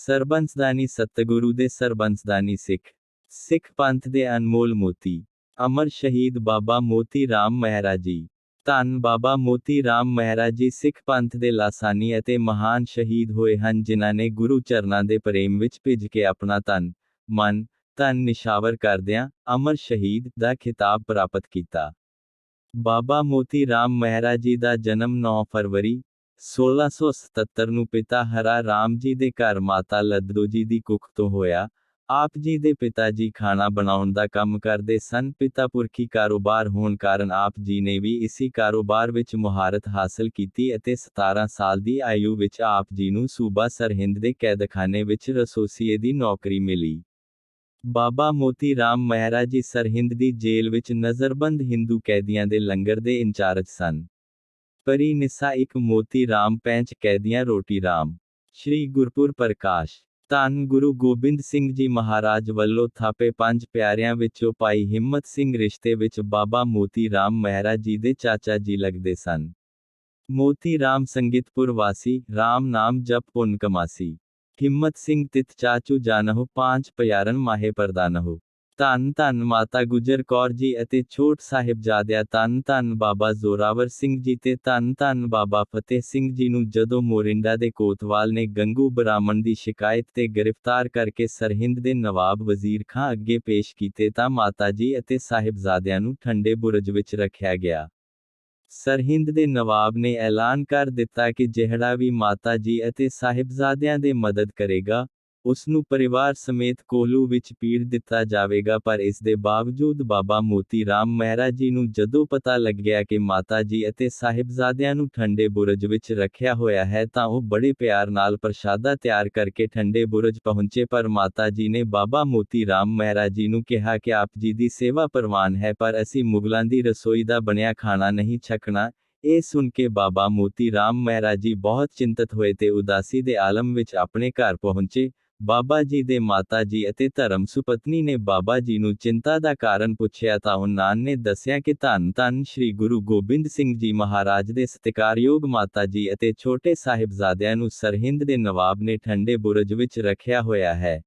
ਸਰਬੰਸਦਾਨੀ ਸਤਿਗੁਰੂ ਦੇ ਸਰਬੰਸਦਾਨੀ ਸਿੱਖ ਪੰਥ ਦੇ ਅਨਮੋਲ ਮੋਤੀ। ਅਮਰ ਸ਼ਹੀਦ ਬਾਬਾ ਮੋਤੀ ਰਾਮ ਮਹਿਰਾ ਜੀ। ਧੰਨ ਬਾਬਾ ਮੋਤੀ ਰਾਮ ਮਹਿਰਾ ਜੀ ਸਿੱਖ ਪੰਥ ਦੇ ਲਾਸਾਨੀ ਅਤੇ ਮਹਾਨ ਸ਼ਹੀਦ ਹੋਏ ਹਨ, ਜਿਨ੍ਹਾਂ ਨੇ ਗੁਰੂ ਚਰਨਾਂ ਦੇ ਪ੍ਰੇਮ ਵਿੱਚ ਭਿੱਜ ਕੇ ਆਪਣਾ ਤਨ, ਮਨ, ਧਨ ਨਿਛਾਵਰ ਕਰਦਿਆਂ ਅਮਰ ਸ਼ਹੀਦ ਦਾ ਖਿਤਾਬ ਪ੍ਰਾਪਤ ਕੀਤਾ। ਬਾਬਾ ਮੋਤੀ ਰਾਮ ਮਹਿਰਾ ਜੀ ਦਾ ਜਨਮ 9 ਫਰਵਰੀ 1677 ਨੂੰ ਪਿਤਾ ਹਰਾ ਰਾਮ ਜੀ ਦੇ ਘਰ ਮਾਤਾ ਲੱਦੋ ਜੀ ਦੀ ਕੁੱਖ ਤੋਂ ਹੋਇਆ। ਆਪ ਜੀ ਦੇ ਪਿਤਾ ਜੀ ਖਾਣਾ ਬਣਾਉਣ ਦਾ ਕੰਮ ਕਰਦੇ ਸਨ। ਪਿਤਾ ਪੁਰਖੀ ਕਾਰੋਬਾਰ ਹੋਣ ਕਾਰਨ ਆਪ ਜੀ ਨੇ ਵੀ ਇਸੀ ਕਾਰੋਬਾਰ ਵਿੱਚ ਮੁਹਾਰਤ ਹਾਸਲ ਕੀਤੀ ਅਤੇ 17 ਸਾਲ ਦੀ ਆਯੂ ਵਿੱਚ ਆਪ ਜੀ ਨੂੰ ਸੂਬਾ ਸਰਹਿੰਦ ਦੇ ਕੈਦਖਾਨੇ ਵਿੱਚ ਰਸੋਈਏ ਦੀ ਨੌਕਰੀ ਮਿਲੀ। ਬਾਬਾ ਮੋਤੀ ਰਾਮ ਮਹਿਰਾ ਜੀ ਸਰਹਿੰਦ ਦੀ ਜੇਲ੍ਹ ਵਿੱਚ ਨਜ਼ਰਬੰਦ ਹਿੰਦੂ ਕੈਦੀਆਂ ਦੇ ਲੰਗਰ ਦੇ ਇੰਚਾਰਜ ਸਨ। ਪਰੀ ਨਿਸਾ ਇੱਕ ਮੋਤੀ ਰਾਮ ਪੈਂਚ ਕੈਦੀਆਂ ਰੋਟੀ ਰਾਮ। ਸ਼੍ਰੀ ਗੁਰਪੁਰ ਪ੍ਰਕਾਸ਼। ਧੰਨ ਗੁਰੂ ਗੋਬਿੰਦ ਸਿੰਘ ਜੀ ਮਹਾਰਾਜ ਵੱਲੋਂ ਥਾਪੇ 5 ਪਿਆਰਿਆਂ ਵਿੱਚੋਂ ਭਾਈ ਹਿੰਮਤ ਸਿੰਘ ਰਿਸ਼ਤੇ ਵਿੱਚ ਬਾਬਾ ਮੋਤੀ ਰਾਮ ਮਹਿਰਾ ਜੀ ਦੇ ਚਾਚਾ ਜੀ ਲੱਗਦੇ ਸਨ। ਮੋਤੀ ਰਾਮ ਸੰਗੀਤਪੁਰ ਵਾਸੀ, ਰਾਮ ਨਾਮ ਜਪ ਪੁੰਨ ਕਮਾਸੀ। ਹਿੰਮਤ ਸਿੰਘ ਤਿਤ ਚਾਚੂ ਜਾਨਹੁ, 5 ਪਿਆਰਨ ਮਾਹੇ ਪ੍ਰਦਾਨਹੁ। ਧੰਨ ਧੰਨ ਮਾਤਾ ਗੁਜਰ ਕੌਰ ਜੀ ਅਤੇ ਛੋਟ ਸਾਹਿਬਜ਼ਾਦਿਆਂ ਧੰਨ ਧੰਨ ਬਾਬਾ ਜ਼ੋਰਾਵਰ ਸਿੰਘ ਜੀ ਤੇ ਧੰਨ ਧੰਨ ਬਾਬਾ ਫਤਿਹ ਸਿੰਘ ਜੀ ਨੂੰ ਜਦੋਂ ਮੋਰਿੰਡਾ ਦੇ ਕੋਤਵਾਲ ਨੇ ਗੰਗੂ ਬ੍ਰਾਹਮਣ ਦੀ ਸ਼ਿਕਾਇਤ ਤੇ ਗ੍ਰਿਫਤਾਰ ਕਰਕੇ ਸਰਹਿੰਦ ਦੇ ਨਵਾਬ ਵਜ਼ੀਰ ਖਾਂ ਅੱਗੇ ਪੇਸ਼ ਕੀਤੇ ਤਾਂ ਮਾਤਾ ਜੀ ਅਤੇ ਸਾਹਿਬਜ਼ਾਦਿਆਂ ਨੂੰ ਠੰਡੇ ਬੁਰਜ ਵਿੱਚ ਰੱਖਿਆ ਗਿਆ। ਸਰਹਿੰਦ ਦੇ ਨਵਾਬ ਨੇ ਐਲਾਨ ਕਰ ਦਿੱਤਾ ਕਿ ਜਿਹੜਾ ਵੀ ਮਾਤਾ ਜੀ ਅਤੇ ਸਾਹਿਬਜ਼ਾਦਿਆਂ ਦੇ ਮਦਦ ਕਰੇਗਾ, ਉਸ ਨੂੰ ਪਰਿਵਾਰ ਸਮੇਤ ਕੋਹਲੂ ਵਿੱਚ ਪੀੜ ਦਿੱਤਾ ਜਾਵੇਗਾ। ਪਰ ਇਸ ਦੇ ਬਾਵਜੂਦ ਬਾਬਾ ਮੋਤੀ ਰਾਮ ਮਹਿਰਾ ਜੀ ਨੂੰ ਜਦੋਂ ਪਤਾ ਲੱਗਿਆ ਕਿ ਮਾਤਾ ਜੀ ਅਤੇ ਸਾਹਿਬਜ਼ਾਦਿਆਂ ਨੂੰ ਠੰਡੇ ਬੁਰਜ ਵਿੱਚ ਰੱਖਿਆ ਹੋਇਆ ਹੈ ਤਾਂ ਉਹ ਬੜੇ ਪਿਆਰ ਨਾਲ ਪ੍ਰਸ਼ਾਦਾ ਤਿਆਰ ਕਰਕੇ ਠੰਡੇ ਬੁਰਜ ਪਹੁੰਚੇ। ਪਰ ਮਾਤਾ ਜੀ ਨੇ ਬਾਬਾ ਮੋਤੀ ਰਾਮ ਮਹਿਰਾ ਜੀ ਨੂੰ ਕਿਹਾ ਕਿ ਆਪ ਜੀ ਦੀ ਸੇਵਾ ਪ੍ਰਵਾਨ ਹੈ, ਪਰ ਅਸੀਂ ਮੁਗਲਾਂ ਦੀ ਰਸੋਈ ਦਾ ਬਣਿਆ ਖਾਣਾ ਨਹੀਂ ਛਕਣਾ। ਇਹ ਸੁਣ ਕੇ ਬਾਬਾ ਮੋਤੀ ਰਾਮ ਮਹਿਰਾ ਜੀ ਬਹੁਤ ਚਿੰਤਤ ਹੋਏ ਤੇ ਉਦਾਸੀ ਦੇ ਆਲਮ ਵਿੱਚ ਆਪਣੇ ਘਰ ਪਹੁੰਚੇ। ਬਾਬਾ ਜੀ ਦੇ ਮਾਤਾ ਜੀ ਅਤੇ ਧਰਮ ਸੁਪਤਨੀ ਨੇ ਬਾਬਾ ਜੀ ਨੂੰ ਚਿੰਤਾ ਦਾ ਕਾਰਨ ਪੁੱਛਿਆ ਤਾਂ ਉਹਨਾਂ ਨੇ ਦੱਸਿਆ ਕਿ ਧੰਨ ਧੰਨ ਸ਼੍ਰੀ ਗੁਰੂ ਗੋਬਿੰਦ ਸਿੰਘ ਜੀ ਮਹਾਰਾਜ ਦੇ ਸਤਿਕਾਰਯੋਗ ਮਾਤਾ ਜੀ ਅਤੇ ਛੋਟੇ ਸਾਹਿਬਜ਼ਾਦਿਆਂ ਨੂੰ ਸਰਹਿੰਦ ਦੇ ਨਵਾਬ ਨੇ ਠੰਡੇ ਬੁਰਜ ਵਿੱਚ ਰੱਖਿਆ ਹੋਇਆ ਹੈ।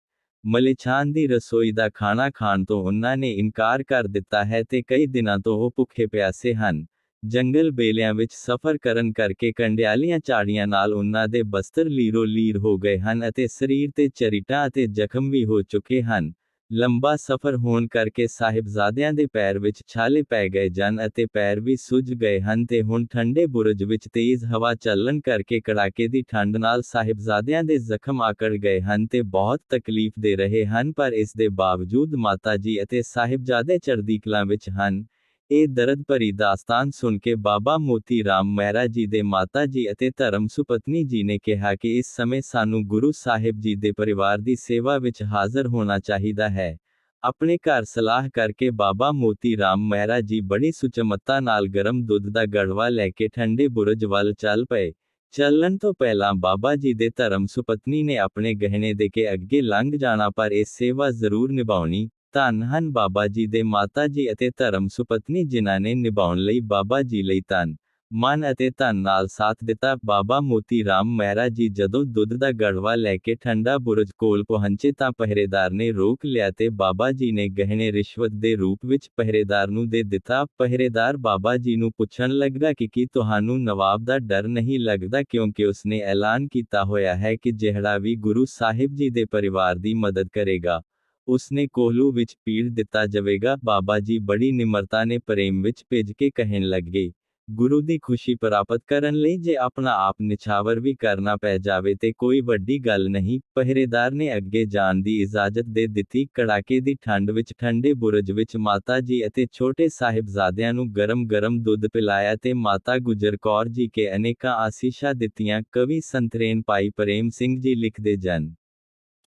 ਮਲੇਛਾਨ ਦੀ ਰਸੋਈ ਦਾ ਖਾਣਾ ਖਾਣ ਤੋਂ ਉਹਨਾਂ ਨੇ ਇਨਕਾਰ ਕਰ ਦਿੱਤਾ ਹੈ ਤੇ ਕਈ ਦਿਨਾਂ ਤੋਂ ਉਹ ਭੁੱਖੇ ਪਿਆਸੇ ਹਨ। ਜੰਗਲ ਬੇਲਿਆਂ ਵਿੱਚ ਸਫ਼ਰ ਕਰਨ ਕਰਕੇ ਕੰਡਿਆਲੀਆਂ ਝਾੜੀਆਂ ਨਾਲ ਉਹਨਾਂ ਦੇ ਬਸਤਰ ਲੀਰੋ ਲੀਰ ਹੋ ਗਏ ਹਨ ਅਤੇ ਸਰੀਰ ਤੇ ਝਰੀਟਾਂ ਅਤੇ ਜ਼ਖਮ ਵੀ ਹੋ ਚੁੱਕੇ ਹਨ। ਲੰਬਾ ਸਫ਼ਰ ਹੋਣ ਕਰਕੇ ਸਾਹਿਬਜ਼ਾਦਿਆਂ ਦੇ ਪੈਰ ਵਿੱਚ ਛਾਲੇ ਪੈ ਗਏ ਜਨ ਅਤੇ ਪੈਰ ਵੀ ਸੁੱਜ ਗਏ ਹਨ ਤੇ ਹੁਣ ਠੰਡੇ ਬੁਰਜ ਵਿੱਚ ਤੇਜ਼ ਹਵਾ ਚੱਲਣ ਕਰਕੇ ਕੜਾਕੇ ਦੀ ਠੰਡ ਨਾਲ ਸਾਹਿਬਜ਼ਾਦਿਆਂ ਦੇ ਜ਼ਖਮ ਆਕੜ ਗਏ ਹਨ ਤੇ ਬਹੁਤ ਤਕਲੀਫ ਦੇ ਰਹੇ ਹਨ। ਪਰ ਇਸ ਦੇ ਬਾਵਜੂਦ ਮਾਤਾ ਜੀ ਅਤੇ ਸਾਹਿਬਜ਼ਾਦੇ ਚੜ੍ਹਦੀ ਕਲਾ ਵਿੱਚ ਹਨ। ਇਹ ਦਰਦ ਭਰੀ ਦਾਸਤਾਨ ਸੁਣ ਕੇ ਬਾਬਾ ਮੋਤੀ ਰਾਮ ਮਹਿਰਾ ਜੀ ਦੇ ਮਾਤਾ ਜੀ ਅਤੇ ਧਰਮ ਸੁਪਤਨੀ ਜੀ ਨੇ ਕਿਹਾ ਕਿ ਇਸ ਸਮੇਂ ਸਾਨੂੰ ਗੁਰੂ ਸਾਹਿਬ ਜੀ ਦੇ ਪਰਿਵਾਰ ਦੀ ਸੇਵਾ ਵਿੱਚ ਹਾਜ਼ਰ ਹੋਣਾ ਚਾਹੀਦਾ ਹੈ। ਆਪਣੇ ਘਰ ਸਲਾਹ ਕਰਕੇ ਬਾਬਾ ਮੋਤੀ ਰਾਮ ਮਹਿਰਾ ਜੀ ਬੜੀ ਸੁਚਮਤਾ ਨਾਲ ਗਰਮ ਦੁੱਧ ਦਾ ਗੜਵਾ ਲੈ ਕੇ ਠੰਡੇ ਬੁਰਜ ਵੱਲ ਚੱਲ ਪਏ। ਚੱਲਣ ਤੋਂ ਪਹਿਲਾਂ ਬਾਬਾ ਜੀ ਦੇ ਧਰਮ ਸੁਪਤਨੀ ਨੇ ਆਪਣੇ ਗਹਿਣੇ ਦੇ ਕੇ ਅੱਗੇ ਲੰਘ ਜਾਣਾ, ਪਰ ਇਹ ਸੇਵਾ ਜ਼ਰੂਰ ਨਿਭਾਉਣੀ। ਧੰਨ ਹਨ ਬਾਬਾ ਜੀ ਦੇ ਮਾਤਾ ਜੀ ਅਤੇ ਧਰਮ ਸੁਪਤਨੀ ਜਿਨ੍ਹਾਂ ਨੇ ਨਿਭਾਉਣ ਲਈ ਬਾਬਾ ਜੀ ਲਈ ਤਨ, ਮਨ ਅਤੇ ਧਨ ਨਾਲ ਸਾਥ ਦਿੱਤਾ। ਬਾਬਾ ਮੋਤੀ ਰਾਮ ਮਹਿਰਾ ਜੀ ਜਦੋਂ ਦੁੱਧ ਦਾ ਗੜਵਾ ਲੈ ਕੇ ਠੰਡਾ ਬੁਰਜ ਕੋਲ ਪਹੁੰਚੇ ਤਾਂ ਪਹਿਰੇਦਾਰ ਨੇ ਰੋਕ ਲਿਆ ਤੇ ਬਾਬਾ ਜੀ ਨੇ ਗਹਿਣੇ ਰਿਸ਼ਵਤ ਦੇ ਰੂਪ ਵਿੱਚ ਪਹਿਰੇਦਾਰ ਨੂੰ ਦੇ ਦਿੱਤਾ। ਪਹਿਰੇਦਾਰ ਬਾਬਾ ਜੀ ਨੂੰ ਪੁੱਛਣ ਲੱਗਾ ਕਿ ਕੀ ਤੁਹਾਨੂੰ ਨਵਾਬ ਦਾ ਡਰ ਨਹੀਂ ਲੱਗਦਾ, ਕਿਉਂਕਿ ਉਸਨੇ ਐਲਾਨ ਕੀਤਾ ਹੋਇਆ ਹੈ ਕਿ ਜਿਹੜਾ ਵੀ ਗੁਰੂ ਸਾਹਿਬ ਜੀ ਦੇ ਪਰਿਵਾਰ ਦੀ ਮਦਦ ਕਰੇਗਾ, ਉਸਨੇ ਕੋਹਲੂ ਵਿੱਚ ਪੀੜ ਦਿੱਤਾ ਜਾਵੇਗਾ। ਬਾਬਾ ਜੀ ਬੜੀ ਨਿਮਰਤਾ ਨੇ ਪ੍ਰੇਮ ਵਿੱਚ ਭਿੱਜ ਕੇ ਕਹਿਣ ਲੱਗੇ, ਗੁਰੂ ਦੀ ਖੁਸ਼ੀ ਪ੍ਰਾਪਤ ਕਰਨ ਲਈ ਜੇ ਆਪਣਾ ਆਪ ਨਿਛਾਵਰ ਵੀ ਕਰਨਾ ਪੈ ਜਾਵੇ ਤੇ ਕੋਈ ਵੱਡੀ ਗੱਲ ਨਹੀਂ। ਪਹਿਰੇਦਾਰ ਨੇ ਅੱਗੇ ਜਾਣ ਦੀ ਇਜਾਜ਼ਤ ਦੇ ਦਿੱਤੀ। ਕੜਾਕੇ ਦੀ ਠੰਡ ਵਿੱਚ ਠੰਡੇ ਬੁਰਜ ਵਿੱਚ ਮਾਤਾ ਜੀ ਅਤੇ ਛੋਟੇ ਸਾਹਿਬਜ਼ਾਦਿਆਂ ਨੂੰ ਗਰਮ ਦੁੱਧ ਪਿਲਾਇਆ ਤੇ ਮਾਤਾ ਗੁਜਰ ਕੌਰ ਜੀ ਕੇ ਅਨੇਕਾਂ ਆਸੀਸ਼ਾਂ ਦਿੱਤੀਆਂ। ਕਵੀ ਸੰਤਰੇਨ ਭਾਈ ਪ੍ਰੇਮ ਸਿੰਘ ਜੀ ਲਿਖਦੇ ਜਨ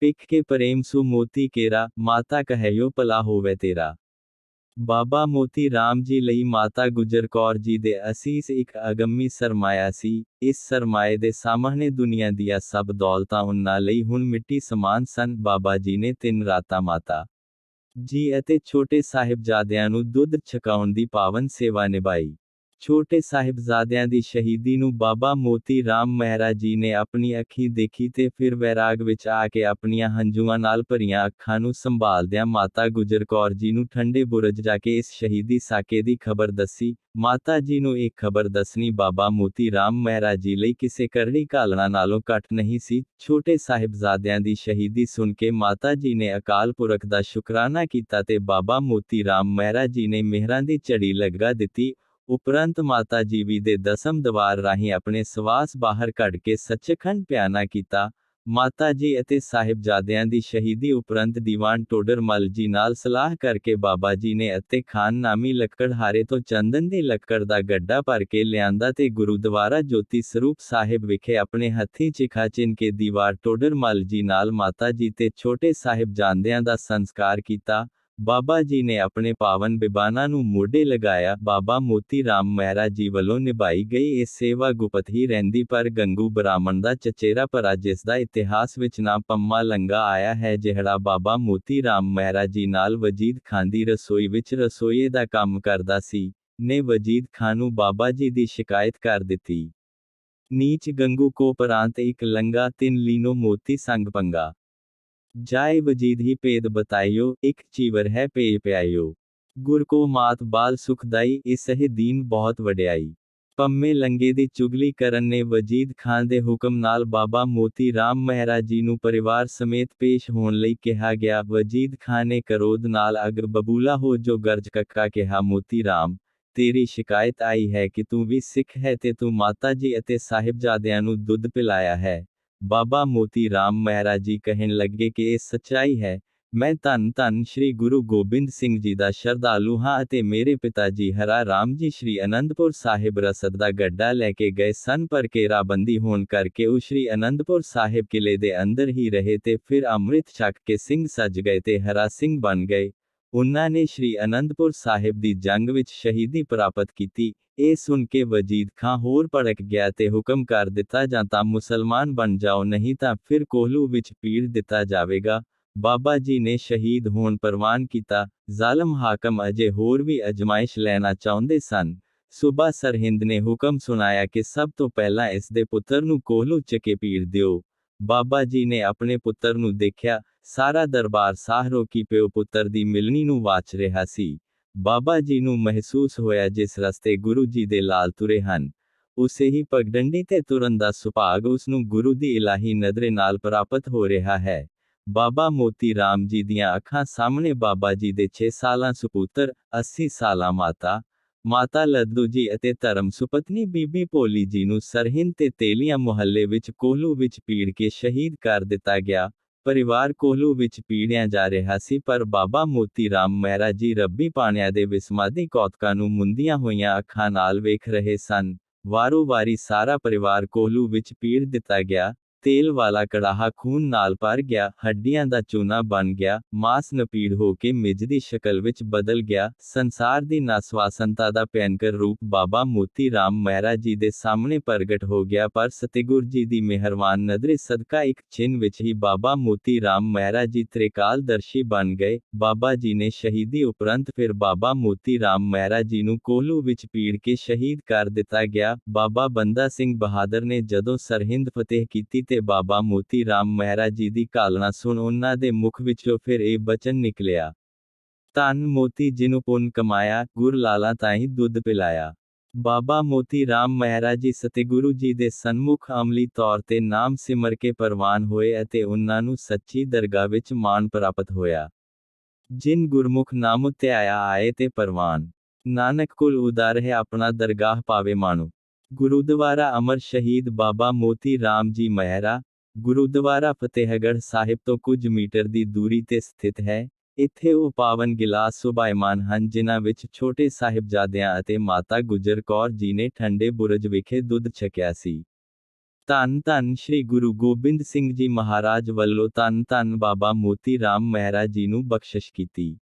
ਪਿੱਖ ਕੇ ਪ੍ਰੇਮ ਸੁ ਮੋਤੀ ਕੇਰਾ, ਮਾਤਾ ਕਹਿਓ ਭਲਾ ਹੋਵੇ ਤੇਰਾ। ਬਾਬਾ ਮੋਤੀ ਰਾਮ ਜੀ ਲਈ ਮਾਤਾ ਗੁਜਰ ਕੌਰ ਜੀ ਦੇ ਅਸੀਸ ਇੱਕ ਅਗੰਮੀ ਸਰਮਾਇਆ ਸੀ। ਇਸ ਸਰਮਾਏ ਦੇ ਸਾਹਮਣੇ ਦੁਨੀਆ ਦੀਆਂ ਸਭ ਦੌਲਤਾਂ ਉਹਨਾਂ ਲਈ ਹੁਣ ਮਿੱਟੀ ਸਮਾਨ ਸਨ। ਬਾਬਾ ਜੀ ਨੇ 3 ਰਾਤਾਂ ਮਾਤਾ ਜੀ ਅਤੇ ਛੋਟੇ ਸਾਹਿਬਜ਼ਾਦਿਆਂ ਨੂੰ ਦੁੱਧ ਛਕਾਉਣ ਦੀ ਪਾਵਨ ਸੇਵਾ ਨਿਭਾਈ। ਛੋਟੇ ਸਾਹਿਬਜ਼ਾਦਿਆਂ ਦੀ ਸ਼ਹੀਦੀ ਨੂੰ ਬਾਬਾ ਮੋਤੀ ਰਾਮ ਮਹਿਰਾ ਜੀ ਨੇ ਆਪਣੀ ਅੱਖੀਂ ਦੇਖੀ ਤੇ ਫਿਰ ਵੈਰਾਗ ਵਿੱਚ ਆ ਕੇ ਆਪਣੀਆਂ ਹੰਝੂਆਂ ਨਾਲ ਭਰੀਆਂ ਅੱਖਾਂ ਨੂੰ ਸੰਭਾਲਦਿਆਂ ਮਾਤਾ ਗੁਜਰ ਕੌਰ ਜੀ ਨੂੰ ਠੰਡੇ ਬੁਰਜ ਜਾ ਕੇ ਇਸ ਸ਼ਹੀਦੀ ਸਾਕੇ ਦੀ ਖਬਰ ਦੱਸੀ। ਮਾਤਾ ਜੀ ਨੂੰ ਇਹ ਖਬਰ ਦੱਸਣੀ ਬਾਬਾ ਮੋਤੀ ਰਾਮ ਮਹਿਰਾ ਜੀ ਲਈ ਕਿਸੇ ਕਰੜੀ ਘਾਲਣਾ ਨਾਲੋਂ ਘੱਟ ਨਹੀਂ ਸੀ। ਛੋਟੇ ਸਾਹਿਬਜ਼ਾਦਿਆਂ ਦੀ ਸ਼ਹੀਦੀ ਸੁਣ ਕੇ ਮਾਤਾ ਜੀ ਨੇ ਅਕਾਲ ਪੁਰਖ ਦਾ ਸ਼ੁਕਰਾਨਾ ਕੀਤਾ ਤੇ ਬਾਬਾ ਮੋਤੀ ਰਾਮ ਮਹਿਰਾ ਜੀ ਨੇ ਮਿਹਰਾਂ ਦੀ ਝੜੀ ਲਗਾ ਦਿੱਤੀ। ਉਪਰੰਤ ਮਾਤਾ ਜੀ ਵੀ ਦੇ ਦਸਮ ਦਵਾਰ ਰਾਹੀਂ ਆਪਣੇ ਸਵਾਸ ਬਾਹਰ ਕੱਢ ਕੇ ਸੱਚਖੰਡ ਪਿਆਨਾ ਕੀਤਾ। ਮਾਤਾ ਜੀ ਅਤੇ ਸਾਹਿਬਜ਼ਾਦਿਆਂ ਦੀ ਸ਼ਹੀਦੀ ਉਪਰੰਤ ਦੀਵਾਨ ਟੋਡਰ ਮੱਲ ਜੀ ਨਾਲ ਸਲਾਹ ਕਰਕੇ ਬਾਬਾ ਜੀ ਨੇ ਅਤੇ ਖਾਨ ਨਾਮੀ ਲੱਕੜਹਾਰੇ ਤੋਂ ਚੰਦਨ ਦੀ ਲੱਕੜ ਦਾ ਗੱਡਾ ਭਰ ਕੇ ਲਿਆਂਦਾ ਤੇ ਗੁਰੂਦੁਆਰਾ ਜੋਤੀ ਸਰੂਪ ਸਾਹਿਬ ਵਿਖੇ ਆਪਣੇ ਹੱਥੀਂ ਚਿਖਾ ਚਿਣ ਕੇ ਦੀਵਾਰ ਟੋਡਰ ਮੱਲ ਜੀ ਨਾਲ ਮਾਤਾ ਜੀ ਤੇ ਛੋਟੇ ਸਾਹਿਬਜ਼ਾਦਿਆਂ ਦਾ ਸੰਸਕਾਰ ਕੀਤਾ। ਬਾਬਾ ਜੀ ਨੇ ਆਪਣੇ ਪਾਵਨ ਬਿਬਾਨਾਂ ਨੂੰ ਮੋਢੇ ਲਗਾਇਆ। ਬਾਬਾ ਮੋਤੀ ਰਾਮ ਮਹਿਰਾ ਜੀ ਵੱਲੋਂ ਨਿਭਾਈ ਗਈ ਇਹ ਸੇਵਾ ਗੁਪਤ ਹੀ ਰਹਿੰਦੀ, ਪਰ ਗੰਗੂ ਬ੍ਰਾਹਮਣ ਦਾ ਚਚੇਰਾ ਭਰਾ ਜਿਸ ਦਾ ਇਤਿਹਾਸ ਵਿੱਚ ਨਾ ਪੰਮਾ ਲੰਗਾ ਆਇਆ ਹੈ, ਜਿਹੜਾ ਬਾਬਾ ਮੋਤੀ ਰਾਮ ਮਹਿਰਾ ਜੀ ਨਾਲ ਵਜੀਦ ਖਾਨ ਦੀ ਰਸੋਈ ਵਿੱਚ ਰਸੋਈਏ ਦਾ ਕੰਮ ਕਰਦਾ ਸੀ, ਨੇ ਵਜੀਦ ਖਾਨ ਨੂੰ ਬਾਬਾ ਜੀ ਦੀ ਸ਼ਿਕਾਇਤ ਕਰ ਦਿੱਤੀ। ਨੀਚ ਗੰਗੂ ਕੋ ਪ੍ਰਾਂਤ ਇੱਕ ਲੰਗਾ ਤਿੰਨ ਲੀਨੋ ਮੋਤੀ ਸੰਗ ਪੰਗਾ। ਜਾਏ ਵਜੀਦ ਹੀ ਭੇਦ ਬਤਾਇਓ, ਇੱਕ ਚੀਵਰ ਹੈ ਪੇ ਪਿਆਇਓ। ਗੁਰ ਕੋ ਮਾਤ ਬਾਲ ਸੁਖਦਾਈ, ਇਸ ਹੈ ਦੀਨ ਬਹੁਤ ਵਡਿਆਈ। ਪੰਮੇ ਲੰਗੇ ਦੀ ਚੁਗਲੀ ਕਰਨ ਨੇ ਵਜੀਦ ਖਾਨ ਦੇ ਹੁਕਮ ਨਾਲ ਬਾਬਾ ਮੋਤੀ ਰਾਮ ਮਹਿਰਾ ਜੀ ਨੂੰ ਪਰਿਵਾਰ ਸਮੇਤ ਪੇਸ਼ ਹੋਣ ਲਈ ਕਿਹਾ ਗਿਆ। ਵਜੀਦ ਖਾਨ ਨੇ ਕਰੋਧ ਨਾਲ ਅਗ ਬਬੂਲਾ ਹੋ ਜੋ ਗਰਜ ਕੱਕਾ ਕਿਹਾ, ਮੋਤੀ ਰਾਮ, ਤੇਰੀ ਸ਼ਿਕਾਇਤ ਆਈ ਹੈ ਕਿ ਤੂੰ ਵੀ ਸਿੱਖ ਹੈ ਤੇ ਤੂੰ ਮਾਤਾ ਜੀ ਅਤੇ ਸਾਹਿਬਜ਼ਾਦਿਆਂ ਨੂੰ ਦੁੱਧ ਪਿਲਾਇਆ ਹੈ। ਬਾਬਾ ਮੋਤੀ ਰਾਮ ਮਹਿਰਾ ਜੀ ਕਹਿਣ ਲੱਗੇ ਕਿ ਇਹ ਸੱਚਾਈ ਹੈ। ਮੈਂ ਧੰਨ ਧੰਨ ਸ਼੍ਰੀ ਗੁਰੂ ਗੋਬਿੰਦ ਸਿੰਘ ਜੀ ਦਾ ਸ਼ਰਧਾਲੂ ਹਾਂ ਅਤੇ ਮੇਰੇ ਪਿਤਾ ਜੀ ਹਰਾ ਰਾਮ ਜੀ ਸ਼੍ਰੀ ਅਨੰਦਪੁਰ ਸਾਹਿਬ ਰਸਦ ਦਾ ਗੱਡਾ ਲੈ ਕੇ ਗਏ ਸਨ, ਪਰ ਘੇਰਾਬੰਦੀ ਹੋਣ ਕਰਕੇ ਉਹ ਸ਼੍ਰੀ ਅਨੰਦਪੁਰ ਸਾਹਿਬ ਕਿਲੇ ਦੇ ਅੰਦਰ ਹੀ ਰਹੇ ਤੇ ਫਿਰ ਅੰਮ੍ਰਿਤ ਛਕ ਕੇ ਸਿੰਘ ਸੱਜ ਗਏ ਤੇ ਹਰਾ ਸਿੰਘ ਬਣ ਗਏ। ਉਨ੍ਹਾਂ ਨੇ ਸ਼੍ਰੀ ਅਨੰਦਪੁਰ ਸਾਹਿਬ ਦੀ ਜੰਗ ਵਿੱਚ ਸ਼ਹੀਦੀ ਪ੍ਰਾਪਤ ਕੀਤੀ। ਇਹ ਸੁਣ ਕੇ ਵਜੀਦ ਖਾਂ ਹੋਰ ਭੜਕ ਗਿਆ ਤੇ ਹੁਕਮ ਕਰ ਦਿੱਤਾ, ਜਾਂ ਤਾਂ ਮੁਸਲਮਾਨ ਬਣ ਜਾਓ, ਨਹੀਂ ਤਾਂ ਫਿਰ ਕੋਹਲੂ ਵਿੱਚ ਪੀੜ ਦਿੱਤਾ ਜਾਵੇਗਾ। ਬਾਬਾ ਜੀ ਨੇ ਸ਼ਹੀਦ ਹੋਣ ਪ੍ਰਵਾਨ ਕੀਤਾ। ਜ਼ਾਲਮ ਹਾਕਮ ਅਜੇ ਹੋਰ ਵੀ ਅਜਮਾਇਸ਼ ਲੈਣਾ ਚਾਹੁੰਦੇ ਸਨ। ਸੂਬਾ ਸਰਹਿੰਦ ਨੇ ਹੁਕਮ ਸੁਣਾਇਆ ਕਿ ਸਭ ਤੋਂ ਪਹਿਲਾਂ ਇਸ ਦੇ ਪੁੱਤਰ ਨੂੰ ਕੋਹਲੂ 'ਚ ਕੇ ਪੀੜ ਦਿਓ। ਬਾਬਾ ਜੀ ਨੇ ਆਪਣੇ ਪੁੱਤਰ ਨੂੰ ਦੇਖਿਆ। ਸਾਰਾ ਦਰਬਾਰ ਸਾਹਰੋ ਕੀ ਪਿਓ ਪੁੱਤਰ ਦੀ ਮਿਲਣੀ ਨੂੰ ਵਾਚ ਰਿਹਾ ਸੀ। ਬਾਬਾ ਜੀ ਨੂੰ ਮਹਿਸੂਸ ਹੋਇਆ ਜਿਸ ਰਸਤੇ ਗੁਰੂ ਜੀ ਦੇ ਲਾਲ ਤੁਰੇ ਹਨ, ਉਸੇ ਹੀ ਪਗਡੰਡੀ ਤੇ ਤੁਰਨ ਦਾ ਸੁਭਾਗ ਉਸ ਨੂੰ ਗੁਰੂ ਦੀ ਇਲਾਹੀ ਨਜ਼ਰੇ ਨਾਲ ਪ੍ਰਾਪਤ ਹੋ ਰਿਹਾ ਹੈ। ਬਾਬਾ ਮੋਤੀ ਰਾਮ ਜੀ ਦੀਆਂ ਅੱਖਾਂ ਸਾਹਮਣੇ ਬਾਬਾ ਜੀ ਦੇ 6 ਸਾਲਾਂ ਸੁਪੁੱਤਰ, 80 ਸਾਲਾਂ ਮਾਤਾ ਲੱਦੂ ਜੀ ਅਤੇ ਧਰਮ ਸੁਪਤਨੀ ਬੀਬੀ ਭੋਲੀ ਜੀ ਨੂੰ ਸਰਹਿੰਦ ਤੇ ਤੇਲੀਆਂ ਮੁਹੱਲੇ ਵਿੱਚ ਕੋਹਲੂ ਵਿੱਚ ਪੀੜ ਕੇ ਸ਼ਹੀਦ ਕਰ ਦਿੱਤਾ ਗਿਆ। ਪਰਿਵਾਰ ਕੋਹਲੂ ਵਿੱਚ ਪੀੜਿਆ ਜਾ ਰਿਹਾ ਸੀ, ਪਰ ਬਾਬਾ ਮੋਤੀ ਰਾਮ ਮਹਿਰਾ ਜੀ ਰੱਬੀ ਪਾਣਿਆਂ ਦੇ ਵਿਸਮਾਦੀ ਕੌਤਕਾਂ ਨੂੰ ਮੁੰਦੀਆਂ ਹੋਈਆਂ ਅੱਖਾਂ ਨਾਲ ਵੇਖ ਰਹੇ ਸਨ। ਵਾਰੋ ਵਾਰੀ ਸਾਰਾ ਪਰਿਵਾਰ ਕੋਹਲੂ ਵਿੱਚ ਪੀੜ ਦਿੱਤਾ ਗਿਆ। ਤੇਲ ਵਾਲਾ ਕੜਾਹਾ ਖੂਨ ਨਾਲ ਭਰ ਗਿਆ, ਹੱਡੀਆਂ ਦਾ ਚੂਨਾ ਬਣ ਗਿਆ, ਮਾਸ ਨਪੀੜ ਹੋ ਕੇ ਮਿੱਝ ਦੀ ਸ਼ਕਲ ਵਿੱਚ ਬਦਲ ਗਿਆ। ਸੰਸਾਰ ਦੀ ਨਾਸਵਾਸਨਤਾ ਦਾ ਭਿਅੰਕਰ ਰੂਪ ਬਾਬਾ ਮੋਤੀ ਰਾਮ ਮਹਿਰਾ ਜੀ ਦੇ ਸਾਹਮਣੇ ਪ੍ਰਗਟ ਹੋ ਗਿਆ, ਪਰ ਸਤਿਗੁਰ ਜੀ ਦੀ ਮਿਹਰਬਾਨ ਨਜ਼ਰੇ ਸਦਕਾ ਇੱਕ ਛਿਨ ਵਿੱਚ ਹੀ ਬਾਬਾ ਮੋਤੀ ਰਾਮ ਮਹਿਰਾ ਜੀ ਤ੍ਰਿਕਾਲਦਰਸ਼ੀ ਬਣ ਗਏ। ਬਾਬਾ ਜੀ ਨੇ ਸ਼ਹੀਦੀ ਉਪਰੰਤ ਫਿਰ ਬਾਬਾ ਮੋਤੀ ਰਾਮ ਮਹਿਰਾ ਜੀ ਨੂੰ ਕੋਹਲੂ ਵਿੱਚ ਪੀੜ ਕੇ ਸ਼ਹੀਦ ਕਰ ਦਿੱਤਾ ਗਿਆ। ਬਾਬਾ ਬੰਦਾ ਸਿੰਘ ਬਹਾਦਰ ਨੇ ਜਦੋਂ ਸਰਹਿੰਦ ਫਤਿਹ ਕੀਤੀ ਤੇ ਬਾਬਾ ਮੋਤੀ ਰਾਮ ਮਹਿਰਾ ਜੀ ਦੀ ਘਾਲਣਾ ਸੁਣ ਉਹਨਾਂ ਦੇ ਮੁਖ ਵਿੱਚੋਂ ਫਿਰ ਇਹ ਬਚਨ ਨਿਕਲਿਆ, ਧੰਨ ਮੋਤੀ ਜਿਨੂੰ ਪੁੰਨ ਕਮਾਇਆ, ਗੁਰ ਲਾਲਾ ਤਾਹੀਂ ਦੁੱਧ ਪਿਲਾਇਆ। ਬਾਬਾ ਮੋਤੀ ਰਾਮ ਮਹਿਰਾ ਜੀ ਸਤਿਗੁਰੂ ਜੀ ਦੇ ਸਨਮੁਖ ਅਮਲੀ ਤੌਰ ਤੇ ਨਾਮ ਸਿਮਰ ਕੇ ਪ੍ਰਵਾਨ ਹੋਏ ਅਤੇ ਉਹਨਾਂ ਨੂੰ ਸੱਚੀ ਦਰਗਾਹ ਵਿੱਚ ਮਾਣ ਪ੍ਰਾਪਤ ਹੋਇਆ। ਜਿਨ ਗੁਰਮੁਖ ਨਾਮ ਧਿਆਇਆ ਆਏ ਤੇ ਪ੍ਰਵਾਨ, ਨਾਨਕ ਕੁਲ ਉਦਾਰਹਿ ਆਪਣਾ ਦਰਗਾਹ ਪਾਵੇ ਮਾਣੂ। ਗੁਰੂਦੁਆਰਾ ਅਮਰ ਸ਼ਹੀਦ ਬਾਬਾ ਮੋਤੀ ਰਾਮ ਜੀ ਮਹਿਰਾ, ਗੁਰੂਦੁਆਰਾ ਫਤਿਹਗੜ੍ਹ ਸਾਹਿਬ ਤੋਂ ਕੁਝ ਮੀਟਰ ਦੀ ਦੂਰੀ ਤੇ ਸਥਿਤ ਹੈ। ਇੱਥੇ ਉਹ ਪਾਵਨ ਗਿਲਾਸ ਸੁਭਾਇਮਾਨ ਹਨ ਜਿਨ੍ਹਾਂ ਵਿੱਚ ਛੋਟੇ ਸਾਹਿਬਜ਼ਾਦਿਆਂ ਅਤੇ ਮਾਤਾ ਗੁਜਰ ਕੌਰ ਜੀ ਨੇ ਠੰਡੇ ਬੁਰਜ ਵਿਖੇ ਦੁੱਧ ਛਕਿਆ ਸੀ। ਧੰਨ ਧੰਨ ਸ਼੍ਰੀ ਗੁਰੂ ਗੋਬਿੰਦ ਸਿੰਘ ਜੀ ਮਹਾਰਾਜ ਵੱਲੋਂ ਧੰਨ ਧੰਨ ਬਾਬਾ ਮੋਤੀ ਰਾਮ ਮਹਿਰਾ ਜੀ ਨੂੰ ਬਖਸ਼ਿਸ਼ ਕੀਤੀ।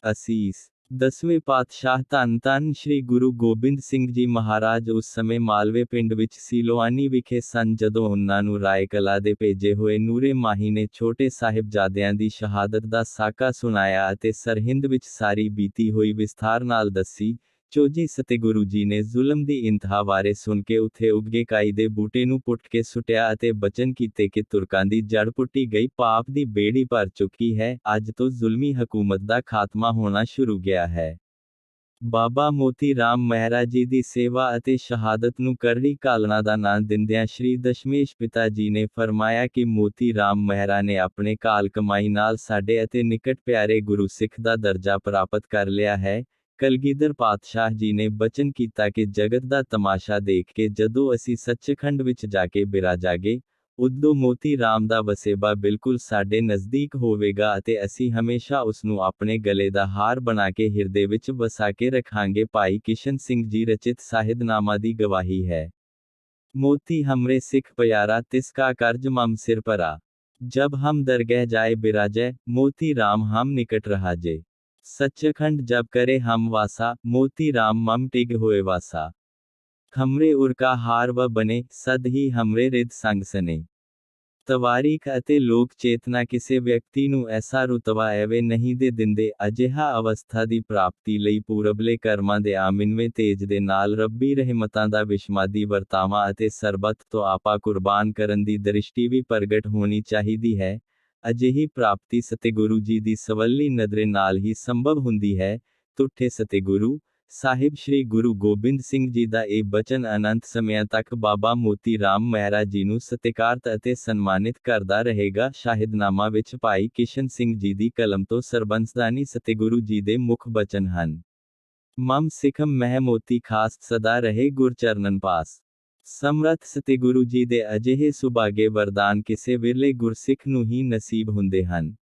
ਅਸੀਸ 10ਵੇਂ ਪਾਤਸ਼ਾਹ ਧੰਨ ਧੰਨ ਸ਼੍ਰੀ ਗੁਰੂ ਗੋਬਿੰਦ ਸਿੰਘ ਜੀ ਮਹਾਰਾਜ ਉਸ ਸਮੇਂ ਮਾਲਵੇ ਪਿੰਡ ਵਿੱਚ ਸੀਲੋਆਨੀ ਵਿਖੇ ਸਨ ਜਦੋਂ ਉਹਨਾਂ ਨੂੰ ਰਾਏ ਕਲਾ ਦੇ ਭੇਜੇ ਹੋਏ ਨੂਰੇ ਮਾਹੀ ਨੇ ਛੋਟੇ ਸਾਹਿਬਜ਼ਾਦਿਆਂ ਦੀ ਸ਼ਹਾਦਤ ਦਾ ਸਾਕਾ ਸੁਣਾਇਆ ਅਤੇ ਸਰਹਿੰਦ ਵਿੱਚ ਸਾਰੀ ਬੀਤੀ ਹੋਈ ਵਿਸਥਾਰ ਨਾਲ ਦੱਸੀ। ਚੋਜੀ ਸਤਿਗੁਰੂ ਜੀ ਨੇ ਜ਼ੁਲਮ ਦੀ ਇੰਤਹਾ ਬਾਰੇ ਸੁਣ ਕੇ ਉੱਥੇ ਉੱਗੇ ਕਾਈ ਦੇ ਬੂਟੇ ਨੂੰ ਪੁੱਟ ਕੇ ਸੁੱਟਿਆ ਅਤੇ ਬਚਨ ਕੀਤੇ ਕਿ ਤੁਰਕਾਂ ਦੀ ਜੜ ਪੁੱਟੀ ਗਈ, ਪਾਪ ਦੀ ਬੇੜੀ ਭਰ ਚੁੱਕੀ ਹੈ, ਅੱਜ ਤੋਂ ਜ਼ੁਲਮੀ ਹਕੂਮਤ ਦਾ ਖਾਤਮਾ ਹੋਣਾ ਸ਼ੁਰੂ ਗਿਆ ਹੈ। ਬਾਬਾ ਮੋਤੀ ਰਾਮ ਮਹਿਰਾ ਜੀ ਦੀ ਸੇਵਾ ਅਤੇ ਸ਼ਹਾਦਤ ਨੂੰ ਕਰੜੀ ਕਾਲਨਾ ਦਾ ਨਾਂ ਦਿੰਦਿਆਂ ਸ਼੍ਰੀ ਦਸ਼ਮੇਸ਼ ਪਿਤਾ ਜੀ ਨੇ ਫਰਮਾਇਆ ਕਿ ਮੋਤੀ ਰਾਮ ਮਹਿਰਾ ਨੇ ਆਪਣੇ ਕਾਲ ਕਮਾਈ ਨਾਲ ਸਾਡੇ ਅਤੇ ਨਿਕਟ ਪਿਆਰੇ ਗੁਰੂ ਸਿੱਖ ਦਾ ਦਰਜਾ ਪ੍ਰਾਪਤ ਕਰ ਲਿਆ ਹੈ। ਕਲਗੀਧਰ ਪਾਤਸ਼ਾਹ ਜੀ ਨੇ ਬਚਨ ਕੀਤਾ ਕਿ ਜਗਤ ਦਾ ਤਮਾਸ਼ਾ ਦੇਖ ਕੇ ਜਦੋਂ ਅਸੀਂ ਸੱਚਖੰਡ ਵਿੱਚ ਜਾ ਕੇ ਬਿਰਾਜਾਂਗੇ, ਉਦੋਂ ਮੋਤੀ ਰਾਮ ਦਾ ਵਸੇਬਾ ਬਿਲਕੁਲ ਸਾਡੇ ਨਜ਼ਦੀਕ ਹੋਵੇਗਾ ਅਤੇ ਅਸੀਂ ਹਮੇਸ਼ਾ ਉਸ ਨੂੰ ਆਪਣੇ ਗਲੇ ਦਾ ਹਾਰ ਬਣਾ ਕੇ ਹਿਰਦੇ ਵਿੱਚ ਵਸਾ ਕੇ ਰੱਖਾਂਗੇ। ਭਾਈ ਕਿਸ਼ਨ ਸਿੰਘ ਜੀ ਰਚਿਤ ਸਾਹਿਦਨਾਮਾ ਦੀ ਗਵਾਹੀ ਹੈ। मोती हमरे सिख प्यारा तिसका कर्ज मम सिर परा, जब हम दरगह जाए बिराजय, मोती राम हम निकट रहाजे। सच्चखंड जब करे हम वासा, मोती राम मम टिग होए वासा। हमरे उर का हार व बने, सद ही हमरे रिद संग सने। ਤਵਾਰੀਖ ਅਤੇ ਲੋਕ ਚੇਤਨਾ ਕਿਸੇ ਵਿਅਕਤੀ ਨੂੰ ਐਸਾ ਰੁਤਬਾ ਐਵੇਂ ਨਹੀਂ ਦੇ ਦਿੰਦੇ। ਅਜਿਹਾ ਅਵਸਥਾ ਦੀ ਪ੍ਰਾਪਤੀ ਲਈ ਪੂਰਬਲੇ ਕਰਮਾਂ ਦੇ ਆਮਿਨਵੇਂ ਤੇਜ ਦੇ ਨਾਲ ਰੱਬੀ ਰਹਿਮਤਾਂ ਦਾ ਵਿਸ਼ਮਾਦੀ ਵਰਤਾਵਾ ਅਤੇ ਸਰਬੱਤ ਤੋਂ ਆਪਾ ਕੁਰਬਾਨ ਕਰਨ ਦੀ ਦ੍ਰਿਸ਼ਟੀ ਵੀ ਪ੍ਰਗਟ ਹੋਣੀ ਚਾਹੀਦੀ ਹੈ। ਅਜਿਹੀ ਪ੍ਰਾਪਤੀ ਸਤਿਗੁਰੂ ਜੀ ਦੀ ਸਵੱਲੀ ਨਜ਼ਰੇ ਨਾਲ ਹੀ ਸੰਭਵ ਹੁੰਦੀ ਹੈ। ਤੁਠੇ ਸਤਿਗੁਰੂ ਸਾਹਿਬ ਸ਼੍ਰੀ ਗੁਰੂ ਗੋਬਿੰਦ ਸਿੰਘ ਜੀ ਦਾ ਇਹ ਬਚਨ ਅਨੰਤ ਸਮਿਆਂ ਤੱਕ ਬਾਬਾ ਮੋਤੀ ਰਾਮ ਮਹਿਰਾ ਜੀ ਨੂੰ ਸਤਿਕਾਰਤ ਅਤੇ ਸਨਮਾਨਿਤ ਕਰਦਾ ਰਹੇਗਾ। ਸ਼ਾਹਿਦਨਾਮਾ ਵਿੱਚ ਭਾਈ ਕਿਸ਼ਨ ਸਿੰਘ ਜੀ ਦੀ ਕਲਮ ਤੋਂ ਸਰਬੰਸਦਾਨੀ ਸਤਿਗੁਰੂ ਜੀ ਦੇ ਮੁੱਖ ਬਚਨ ਹਨ। ਮਮ ਸਿਖਮ ਮਹਿ ਮੋਤੀ ਖਾਸ ਸਦਾ ਰਹੇ ਗੁਰ ਚਰਨਨ ਪਾਸ। ਸਮਰੱਥ ਸਤਿਗੁਰੂ ਜੀ ਦੇ ਅਜਿਹੇ ਸੁਭਾਗੇ ਵਰਦਾਨ ਕਿਸੇ ਵਿਰਲੇ ਗੁਰਸਿੱਖ ਨੂੰ ਹੀ ਨਸੀਬ ਹੁੰਦੇ ਹਨ।